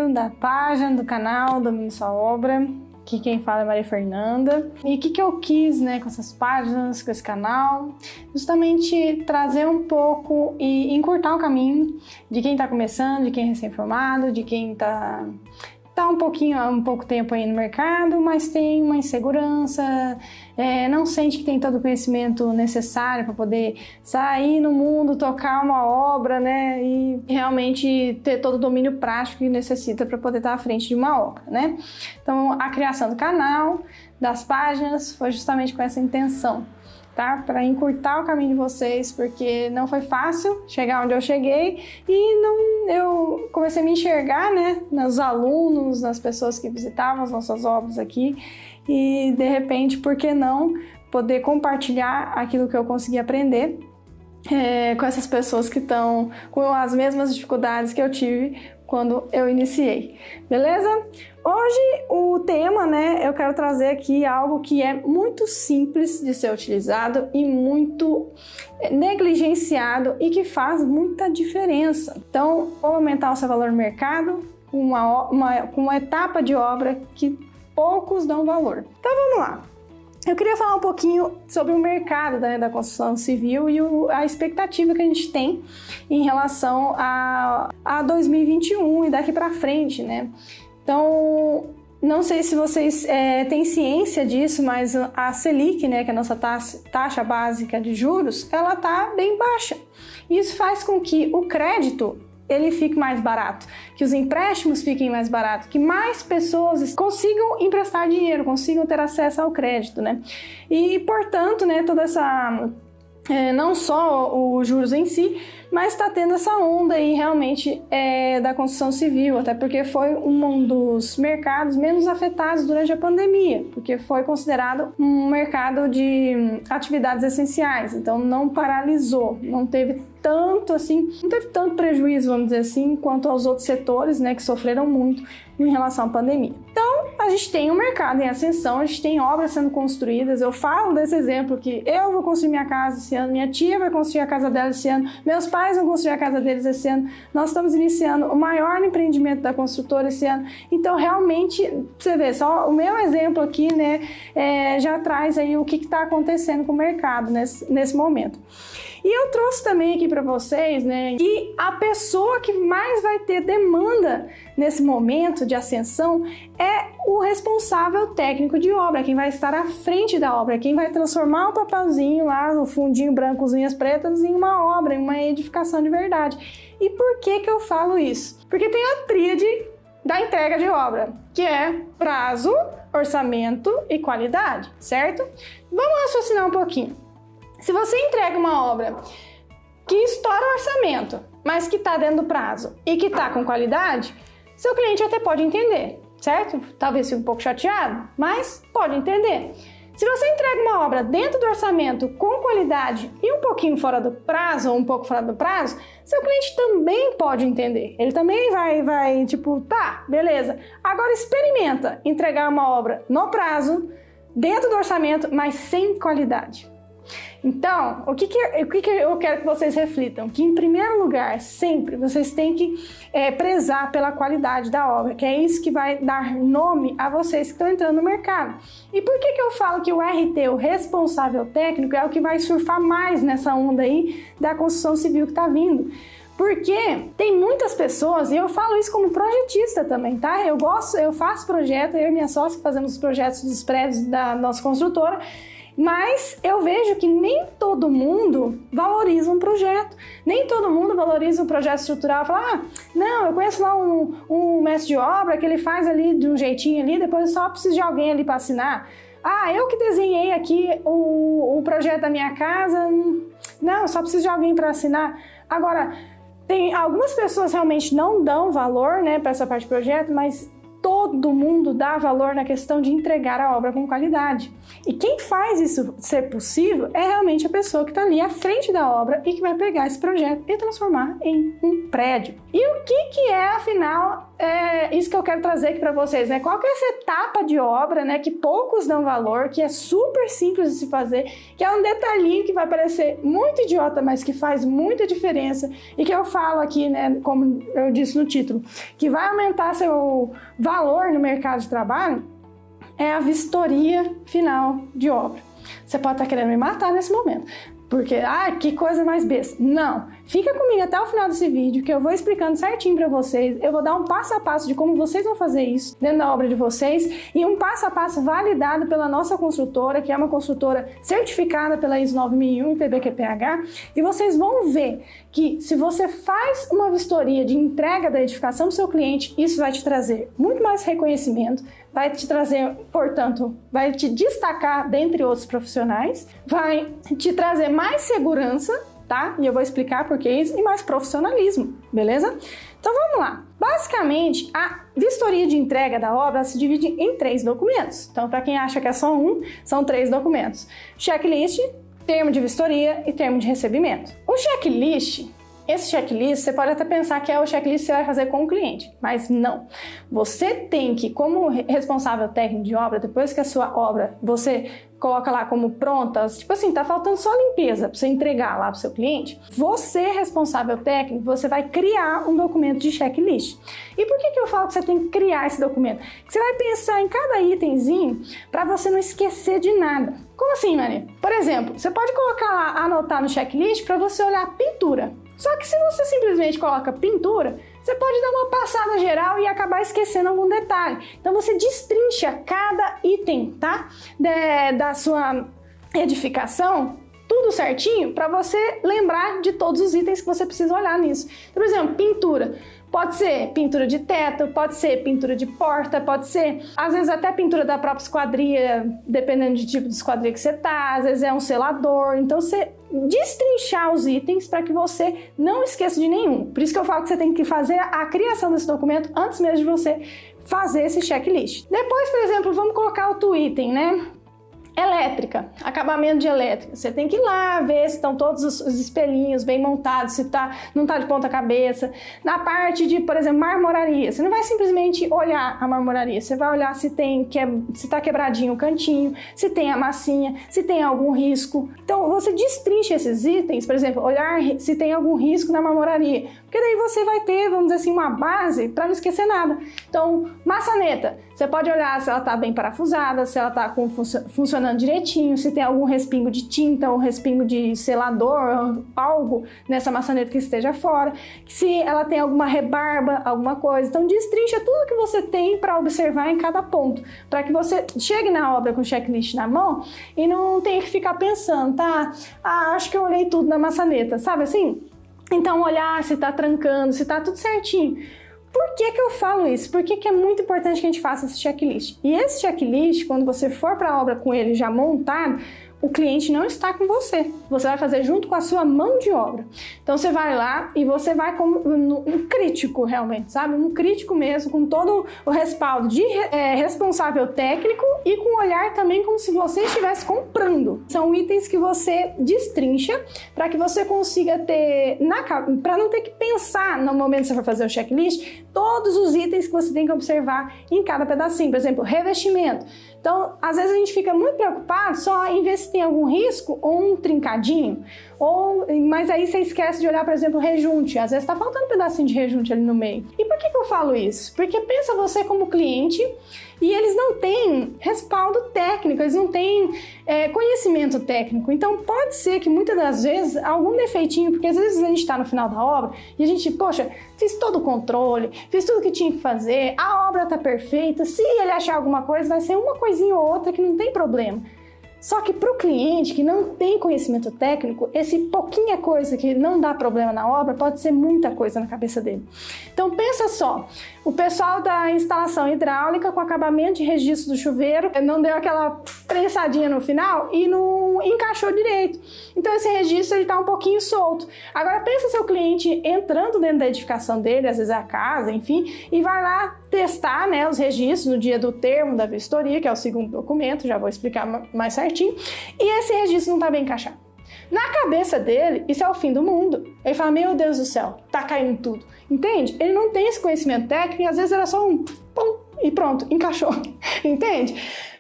vídeo, da página, do canal Domine Sua Obra. Aqui quem fala é Maria Fernanda. E o que eu quis, né, com essas páginas, com esse canal? Justamente trazer um pouco e encurtar o caminho de quem está começando, de quem é recém-formado, de quem está um pouco tempo aí no mercado, mas tem uma insegurança, não sente que tem todo o conhecimento necessário para poder sair no mundo, tocar uma obra, né, e realmente ter todo o domínio prático que necessita para poder estar à frente de uma obra, né? Então, a criação do canal, das páginas, foi justamente com essa intenção, tá? Para encurtar o caminho de vocês, porque não foi fácil chegar onde eu cheguei e eu comecei a me enxergar, né, nos alunos, nas pessoas que visitavam as nossas obras aqui e, de repente, por que não poder compartilhar aquilo que eu consegui aprender com essas pessoas que estão com as mesmas dificuldades que eu tive quando eu iniciei, beleza? Hoje o tema, né, eu quero trazer aqui algo que é muito simples de ser utilizado e muito negligenciado e que faz muita diferença. Então, como aumentar o seu valor no mercado com uma etapa de obra que poucos dão valor. Então vamos lá. Eu queria falar um pouquinho sobre o mercado, né, da construção civil e a expectativa que a gente tem em relação a 2021 e daqui para frente, né? Então, não sei se vocês têm ciência disso, mas a Selic, né, que é a nossa taxa básica de juros, ela está bem baixa. Isso faz com que o crédito ele fique mais barato, que os empréstimos fiquem mais baratos, que mais pessoas consigam emprestar dinheiro, consigam ter acesso ao crédito, né? E, portanto, né, toda essa... não só os juros em si, mas está tendo essa onda aí realmente da construção civil, até porque foi um dos mercados menos afetados durante a pandemia, porque foi considerado um mercado de atividades essenciais, então não paralisou, não teve tanto prejuízo, vamos dizer assim, quanto aos outros setores, né, que sofreram muito em relação à pandemia. Então, a gente tem um mercado em ascensão, a gente tem obras sendo construídas. Eu falo desse exemplo que eu vou construir minha casa esse ano, minha tia vai construir a casa dela esse ano, meus pais vão construir a casa deles esse ano, nós estamos iniciando o maior empreendimento da construtora esse ano. Então, realmente, você vê, só o meu exemplo aqui, né, já traz aí o que está acontecendo com o mercado nesse momento. E eu trouxe também aqui para vocês, né, que a pessoa que mais vai ter demanda nesse momento de ascensão é o responsável técnico de obra, quem vai estar à frente da obra, quem vai transformar o papelzinho lá, no fundinho branco com unhas pretas, em uma obra, em uma edificação de verdade. E por que eu falo isso? Porque tem a tríade da entrega de obra, que é prazo, orçamento e qualidade, certo? Vamos raciocinar um pouquinho. Se você entrega uma obra que estoura o orçamento, mas que está dentro do prazo e que está com qualidade, seu cliente até pode entender, certo? Talvez fique um pouco chateado, mas pode entender. Se você entrega uma obra dentro do orçamento com qualidade e um pouquinho fora do prazo ou um pouco fora do prazo, seu cliente também pode entender. Ele também vai tipo, tá, beleza. Agora experimenta entregar uma obra no prazo, dentro do orçamento, mas sem qualidade. Então, o que eu quero que vocês reflitam? Que, em primeiro lugar, sempre vocês têm que prezar pela qualidade da obra, que é isso que vai dar nome a vocês que estão entrando no mercado. E por que eu falo que o RT, o responsável técnico, é o que vai surfar mais nessa onda aí da construção civil que está vindo? Porque tem muitas pessoas, e eu falo isso como projetista também, tá? Eu faço projeto, eu e minha sócia que fazemos os projetos dos prédios da nossa construtora, mas eu vejo que nem todo mundo valoriza um projeto, nem todo mundo valoriza um projeto estrutural. Fala, não, eu conheço lá um mestre de obra que ele faz ali de um jeitinho ali, depois eu só preciso de alguém ali para assinar. Eu que desenhei aqui o projeto da minha casa, não, só preciso de alguém para assinar. Agora, tem algumas pessoas realmente não dão valor, né, para essa parte de projeto, mas todo mundo dá valor na questão de entregar a obra com qualidade. E quem faz isso ser possível é realmente a pessoa que está ali à frente da obra e que vai pegar esse projeto e transformar em um prédio. E o que é, afinal, isso que eu quero trazer aqui para vocês, né? Qual que é essa etapa de obra, né, que poucos dão valor, que é super simples de se fazer, que é um detalhinho que vai parecer muito idiota, mas que faz muita diferença e que eu falo aqui, né, como eu disse no título, que vai aumentar seu valor no mercado de trabalho, é a vistoria final de obra. Você pode estar querendo me matar nesse momento, porque, que coisa mais besta. Não, fica comigo até o final desse vídeo que eu vou explicando certinho para vocês. Eu vou dar um passo a passo de como vocês vão fazer isso dentro da obra de vocês e um passo a passo validado pela nossa construtora, que é uma construtora certificada pela ISO 9001 e PBQPH, e vocês vão ver que se você faz uma vistoria de entrega da edificação para o seu cliente, isso vai te trazer muito mais reconhecimento, vai te trazer, portanto, vai te destacar dentre outros profissionais, vai te trazer mais segurança, tá? E eu vou explicar por que isso, e mais profissionalismo, beleza? Então vamos lá. Basicamente, a vistoria de entrega da obra se divide em 3 documentos. Então, para quem acha que é só um, são 3 documentos. Checklist, termo de vistoria e termo de recebimento. O checklist, esse checklist, você pode até pensar que é o checklist que você vai fazer com o cliente, mas não. Você tem que, como responsável técnico de obra, depois que a sua obra, você coloca lá como pronta, tipo assim, tá faltando só limpeza para você entregar lá pro seu cliente, você, responsável técnico, você vai criar um documento de checklist. E por que eu falo que você tem que criar esse documento? Porque você vai pensar em cada itemzinho para você não esquecer de nada. Como assim, Maria? Por exemplo, você pode colocar lá, anotar no checklist para você olhar a pintura. Só que se você simplesmente coloca pintura, você pode dar uma passada geral e acabar esquecendo algum detalhe. Então você destrincha cada item, tá? Da sua edificação, tudo certinho, para você lembrar de todos os itens que você precisa olhar nisso. Então, por exemplo, pintura. Pode ser pintura de teto, pode ser pintura de porta, pode ser, às vezes, até pintura da própria esquadria, dependendo do tipo de esquadria que você tá, às vezes é um selador. Então, você destrinchar os itens para que você não esqueça de nenhum. Por isso que eu falo que você tem que fazer a criação desse documento antes mesmo de você fazer esse checklist. Depois, por exemplo, vamos colocar outro item, né? Elétrica, acabamento de elétrica. Você tem que ir lá ver se estão todos os espelhinhos bem montados, se não tá de ponta cabeça. Na parte de, por exemplo, marmoraria, você não vai simplesmente olhar a marmoraria, você vai olhar se tá quebradinho o cantinho, se tem a massinha, se tem algum risco. Então, você destrincha esses itens, por exemplo, olhar se tem algum risco na marmoraria, porque daí você vai ter, vamos dizer assim, uma base para não esquecer nada. Então, maçaneta, você pode olhar se ela tá bem parafusada, se ela tá funcionando direitinho, se tem algum respingo de tinta ou respingo de selador, algo nessa maçaneta que esteja fora, se ela tem alguma rebarba, alguma coisa. Então destrincha tudo que você tem para observar em cada ponto, para que você chegue na obra com o checklist na mão e não tenha que ficar pensando, tá? Acho que eu olhei tudo na maçaneta, sabe assim? Então olhar se tá trancando, se tá tudo certinho. Por que eu falo isso? Porque é muito importante que a gente faça esse checklist. E esse checklist, quando você for para a obra com ele já montado, o cliente não está com você. Você vai fazer junto com a sua mão de obra. Então você vai lá e você vai como um crítico realmente, sabe? Um crítico mesmo, com todo o respaldo de responsável técnico e com o olhar também como se você estivesse comprando. São itens que você destrincha para que você consiga ter, para não ter que pensar no momento que você for fazer o checklist, todos os itens que você tem que observar em cada pedacinho. Por exemplo, revestimento. Então, às vezes a gente fica muito preocupado só em ver se tem algum risco ou um trincadinho, mas aí você esquece de olhar, por exemplo, o rejunte. Às vezes está faltando um pedacinho de rejunte ali no meio. E por que eu falo isso? Porque pensa você como cliente e eles não têm respaldo técnico, eles não têm conhecimento técnico. Então pode ser que muitas das vezes algum defeitinho, porque às vezes a gente está no final da obra e a gente, poxa, fiz todo o controle, fiz tudo o que tinha que fazer, a obra está perfeita, se ele achar alguma coisa, vai ser uma coisinha ou outra que não tem problema. Só que para o cliente que não tem conhecimento técnico, esse pouquinha coisa que não dá problema na obra pode ser muita coisa na cabeça dele. Então pensa só, o pessoal da instalação hidráulica com acabamento de registro do chuveiro não deu aquela prensadinha no final e não encaixou direito. Então esse registro ele tá um pouquinho solto. Agora pensa seu cliente entrando dentro da edificação dele, às vezes a casa, enfim, e vai lá testar, né, os registros no dia do termo da vistoria, que é o segundo documento, já vou explicar mais certinho, e esse registro não tá bem encaixado. Na cabeça dele, isso é o fim do mundo. Ele fala, meu Deus do céu, tá caindo tudo. Entende? Ele não tem esse conhecimento técnico e às vezes era só um pum e pronto, encaixou. Entende?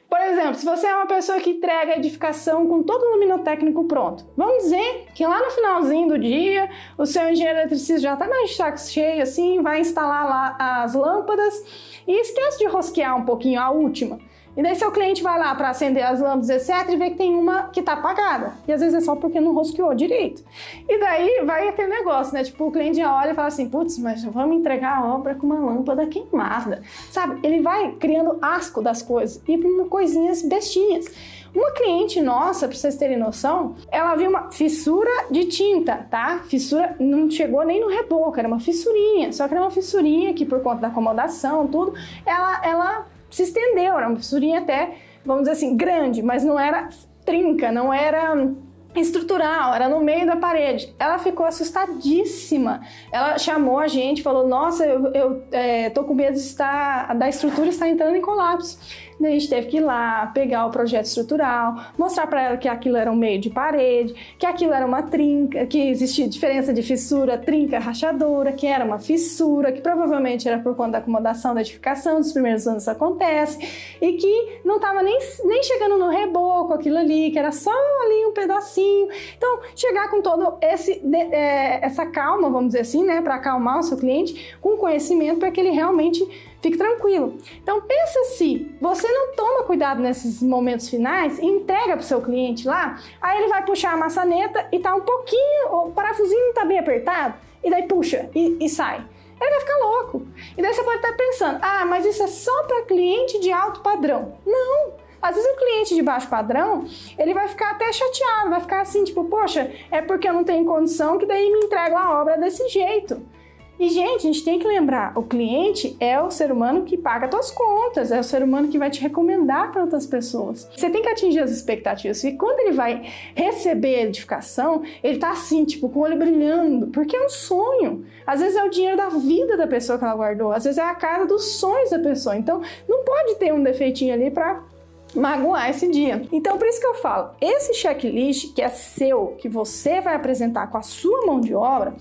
Por exemplo, se você é uma pessoa que entrega a edificação com todo o luminotécnico pronto, vamos dizer que lá no finalzinho do dia, o seu engenheiro eletricista já tá mais de saco cheio, assim, vai instalar lá as lâmpadas e esquece de rosquear um pouquinho a última. E daí seu cliente vai lá para acender as lâmpadas, etc, e vê que tem uma que tá apagada. E às vezes é só porque não rosqueou direito. E daí vai aquele negócio, né? Tipo, o cliente já olha e fala assim, putz, mas vamos entregar a obra com uma lâmpada queimada. Sabe? Ele vai criando asco das coisas e coisinhas bestinhas. Uma cliente nossa, pra vocês terem noção, ela viu uma fissura de tinta, tá? Fissura não chegou nem no reboco, era uma fissurinha. Só que era uma fissurinha que por conta da acomodação, tudo, ela se estendeu, era uma fissurinha até, vamos dizer assim, grande, mas não era trinca, não era estrutural, era no meio da parede. Ela ficou assustadíssima. Ela chamou a gente, falou, nossa, eu tô com medo da estrutura estar entrando em colapso. Daí a gente teve que ir lá, pegar o projeto estrutural, mostrar para ela que aquilo era um meio de parede, que aquilo era uma trinca, que existia diferença de fissura, trinca, rachadura, que era uma fissura, que provavelmente era por conta da acomodação da edificação, dos primeiros anos isso acontece, e que não estava nem chegando no reboco aquilo ali, que era só ali um pedacinho. Então, chegar com todo essa calma, vamos dizer assim, né, para acalmar o seu cliente, com conhecimento para que ele realmente fique tranquilo. Então pensa se você não toma cuidado nesses momentos finais e entrega para o seu cliente lá, aí ele vai puxar a maçaneta e tá um pouquinho, o parafusinho não tá bem apertado, e daí puxa e sai. Ele vai ficar louco. E daí você pode estar pensando, mas isso é só para cliente de alto padrão. Não! Às vezes o cliente de baixo padrão, ele vai ficar até chateado, vai ficar assim, tipo, poxa, é porque eu não tenho condição que daí me entrega a obra desse jeito. E, gente, a gente tem que lembrar, o cliente é o ser humano que paga as tuas contas, é o ser humano que vai te recomendar para outras pessoas. Você tem que atingir as expectativas, e quando ele vai receber a edificação, ele tá assim, tipo, com o olho brilhando, porque é um sonho. Às vezes é o dinheiro da vida da pessoa que ela guardou, às vezes é a casa dos sonhos da pessoa, então não pode ter um defeitinho ali para magoar esse dia. Então, por isso que eu falo, esse checklist que é seu, que você vai apresentar com a sua mão de obra,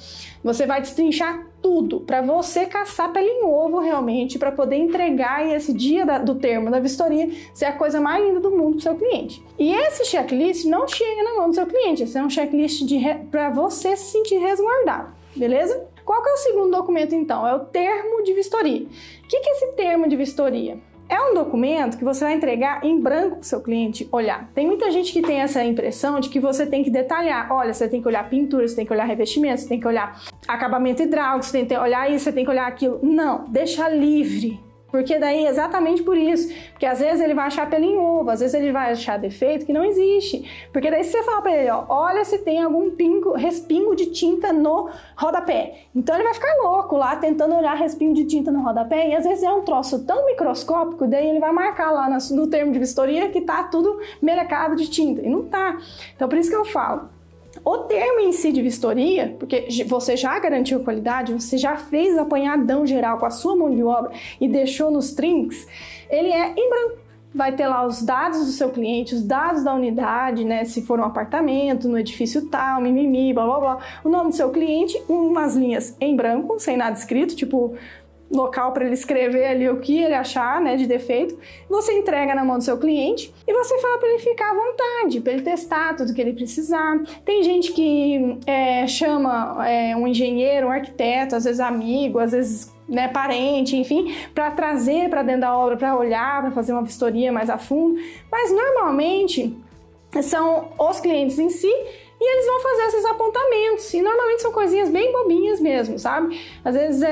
você vai destrinchar tudo para você caçar pelo em ovo realmente, para poder entregar esse dia do termo da vistoria ser a coisa mais linda do mundo para o seu cliente. E esse checklist não chega na mão do seu cliente, esse é um checklist para você se sentir resguardado, beleza? Qual que é o segundo documento então? É o termo de vistoria. O que é esse termo de vistoria? É um documento que você vai entregar em branco para o seu cliente olhar. Tem muita gente que tem essa impressão de que você tem que detalhar. Olha, você tem que olhar pintura, você tem que olhar revestimento, você tem que olhar acabamento hidráulico, você tem que olhar isso, você tem que olhar aquilo. Não, deixa livre. Porque daí, exatamente por isso, porque às vezes ele vai achar pelo em ovo, às vezes ele vai achar defeito que não existe. Porque daí se você fala para ele, olha se tem algum respingo de tinta no rodapé. Então ele vai ficar louco lá, tentando olhar respingo de tinta no rodapé, e às vezes é um troço tão microscópico, daí ele vai marcar lá no termo de vistoria que tá tudo melecado de tinta, e não tá. Então por isso que eu falo, o termo em si de vistoria, porque você já garantiu qualidade, você já fez apanhadão geral com a sua mão de obra e deixou nos trinks, ele é em branco. Vai ter lá os dados do seu cliente, os dados da unidade, né? Se for um apartamento, no edifício tal, mimimi, blá blá blá. O nome do seu cliente, umas linhas em branco, sem nada escrito, tipo local para ele escrever ali o que ele achar, né, de defeito. Você entrega na mão do seu cliente e você fala para ele ficar à vontade, para ele testar tudo que ele precisar. Tem gente que chama um engenheiro, um arquiteto, às vezes amigo, às vezes parente, enfim, para trazer para dentro da obra, para olhar, para fazer uma vistoria mais a fundo. Mas normalmente são os clientes em si, e eles vão fazer esses apontamentos, e normalmente são coisinhas bem bobinhas mesmo, sabe? Às vezes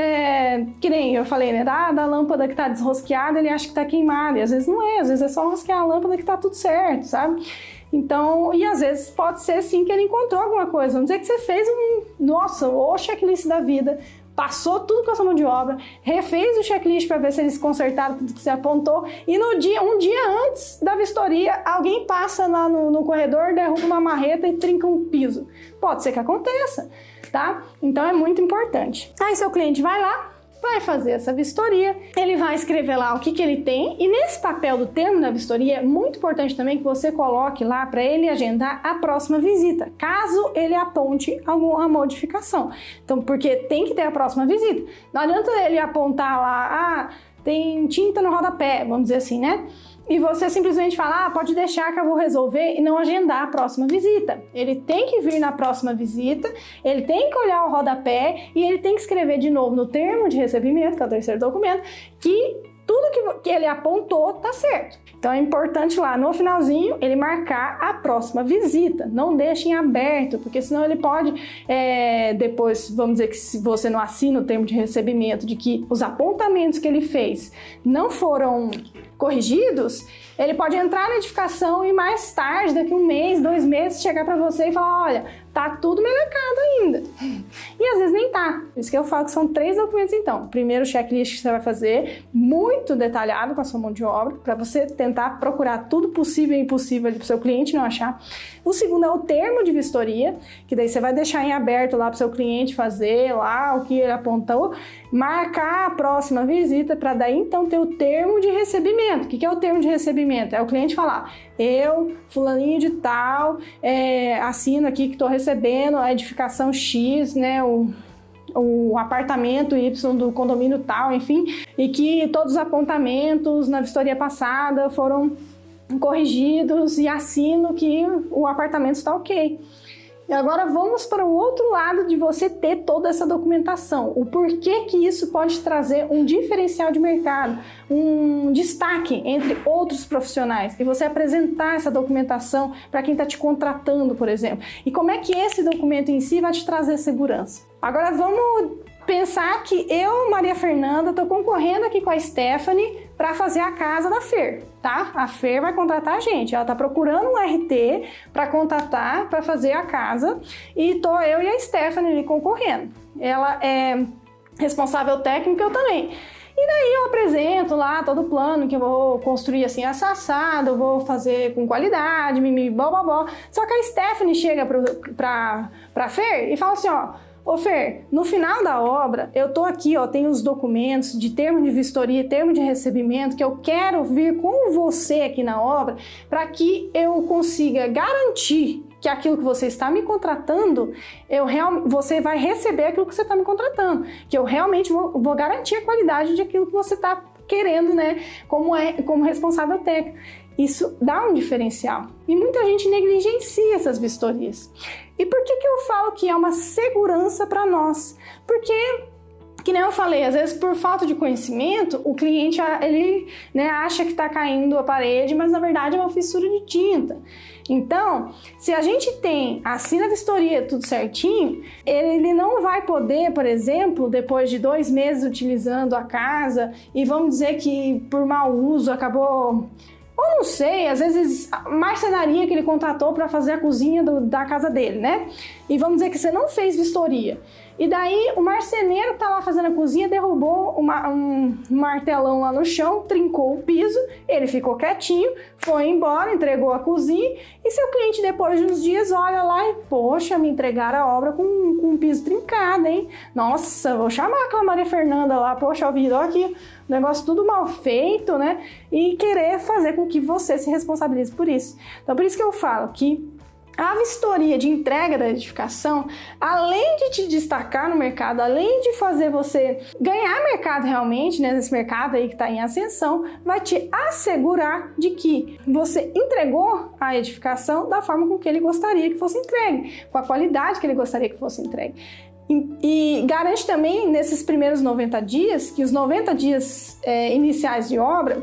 que nem eu falei, né, da lâmpada que tá desrosqueada, ele acha que tá queimada, e às vezes não é, às vezes é só rosquear a lâmpada que tá tudo certo, sabe? Então, e às vezes pode ser sim que ele encontrou alguma coisa, vamos dizer que você fez o checklist da vida, passou tudo com a sua mão de obra, refez o checklist para ver se eles consertaram tudo que você apontou e um dia antes da vistoria, alguém passa lá no corredor, derruba uma marreta e trinca um piso. Pode ser que aconteça, tá? Então é muito importante. Aí seu cliente vai lá, vai fazer essa vistoria, ele vai escrever lá o que ele tem e nesse papel do termo da vistoria é muito importante também que você coloque lá para ele agendar a próxima visita, caso ele aponte alguma modificação. Então, porque tem que ter a próxima visita. Não adianta ele apontar lá, tem tinta no rodapé, vamos dizer assim, né? E você simplesmente fala, pode deixar que eu vou resolver e não agendar a próxima visita. Ele tem que vir na próxima visita, ele tem que olhar o rodapé e ele tem que escrever de novo no termo de recebimento, que é o terceiro documento, que tudo que ele apontou tá certo. Então é importante lá no finalzinho ele marcar a próxima visita, não deixe em aberto, porque senão ele pode, depois, vamos dizer que se você não assina o termo de recebimento de que os apontamentos que ele fez não foram corrigidos, ele pode entrar na edificação e mais tarde, daqui 1 mês, 2 meses, chegar para você e falar, olha, tá tudo melecado ainda. E às vezes nem tá. Por isso que eu falo que são 3 documentos então. Primeiro, o checklist que você vai fazer, muito detalhado com a sua mão de obra, para você tentar procurar tudo possível e impossível para o seu cliente não achar. O segundo é o termo de vistoria, que daí você vai deixar em aberto lá para o seu cliente fazer lá o que ele apontou, marcar a próxima visita para daí então ter o termo de recebimento. O que é o termo de recebimento? É o cliente falar, eu, fulaninho de tal, assino aqui que estou recebendo a edificação X, né, o apartamento Y do condomínio tal, enfim, e que todos os apontamentos na vistoria passada foram corrigidos e assino que o apartamento está ok. E agora vamos para o outro lado de você ter toda essa documentação. O porquê que isso pode trazer um diferencial de mercado, um destaque entre outros profissionais. E você apresentar essa documentação para quem está te contratando, por exemplo. E como é que esse documento em si vai te trazer segurança. Agora vamos pensar que eu, Maria Fernanda, estou concorrendo aqui com a Stephanie para fazer a casa da Fer, tá? A Fer vai contratar a gente, ela está procurando um RT para contratar, para fazer a casa e tô eu e a Stephanie ali concorrendo. Ela é responsável técnica, eu também. E daí eu apresento lá todo o plano que eu vou construir assim assado, eu vou fazer com qualidade, blá. Só que a Stephanie chega pra Fer e fala assim, ô Fer, no final da obra, eu tô aqui, tenho os documentos de termo de vistoria, termo de recebimento, que eu quero vir com você aqui na obra, para que eu consiga garantir que aquilo que você está me contratando, você vai receber aquilo que você está me contratando, que eu realmente vou garantir a qualidade de aquilo que você está querendo, né, como responsável técnico. Isso dá um diferencial. E muita gente negligencia essas vistorias. E por que eu falo que é uma segurança para nós? Porque, que nem eu falei, às vezes por falta de conhecimento, o cliente ele, acha que está caindo a parede, mas na verdade é uma fissura de tinta. Então, se a gente assina a vistoria tudo certinho, ele não vai poder, por exemplo, depois de 2 meses utilizando a casa, e vamos dizer que por mau uso acabou... Ou não sei, às vezes a marcenaria que ele contratou para fazer a cozinha da casa dele, né? E vamos dizer que você não fez vistoria. E daí o marceneiro que tá lá fazendo a cozinha derrubou um martelão lá no chão, trincou o piso, ele ficou quietinho, foi embora, entregou a cozinha e seu cliente depois de uns dias olha lá e, poxa, me entregaram a obra com um piso trincado, hein? Nossa, vou chamar aquela Maria Fernanda lá, poxa, ouvido aqui, o negócio tudo mal feito, né? E querer fazer com que você se responsabilize por isso. Então, por isso que eu falo que a vistoria de entrega da edificação, além de te destacar no mercado, além de fazer você ganhar mercado realmente, né, nesse mercado aí que está em ascensão, vai te assegurar de que você entregou a edificação da forma com que ele gostaria que fosse entregue, com a qualidade que ele gostaria que fosse entregue. E garante também, nesses primeiros 90 dias, que os 90 dias iniciais de obra,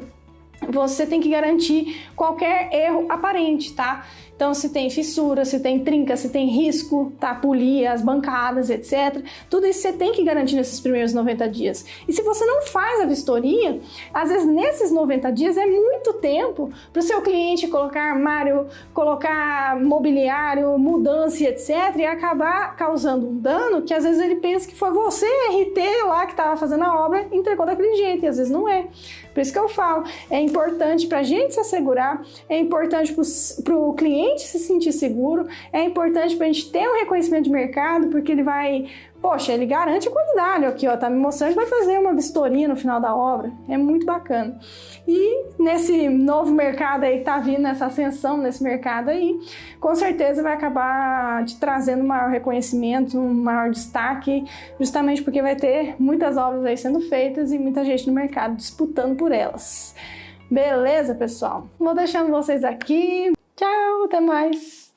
você tem que garantir qualquer erro aparente, tá? Então, se tem fissura, se tem trinca, se tem risco, tá? Polir as bancadas, etc. Tudo isso você tem que garantir nesses primeiros 90 dias. E se você não faz a vistoria, às vezes nesses 90 dias é muito tempo para o seu cliente colocar armário, colocar mobiliário, mudança, etc. E acabar causando um dano que às vezes ele pensa que foi você, RT, lá que estava fazendo a obra, e entregou daquele jeito, e às vezes não é. Por isso que eu falo, é importante para a gente se assegurar, é importante para o cliente se sentir seguro, é importante para a gente ter um reconhecimento de mercado, porque ele vai, poxa, ele garante a qualidade, aqui ó, tá me mostrando que vai fazer uma vistoria no final da obra, é muito bacana. E nesse novo mercado aí, tá vindo essa ascensão nesse mercado aí, com certeza vai acabar te trazendo um maior reconhecimento, um maior destaque, justamente porque vai ter muitas obras aí sendo feitas e muita gente no mercado disputando por elas. Beleza, pessoal? Vou deixando vocês aqui. Tchau, até mais!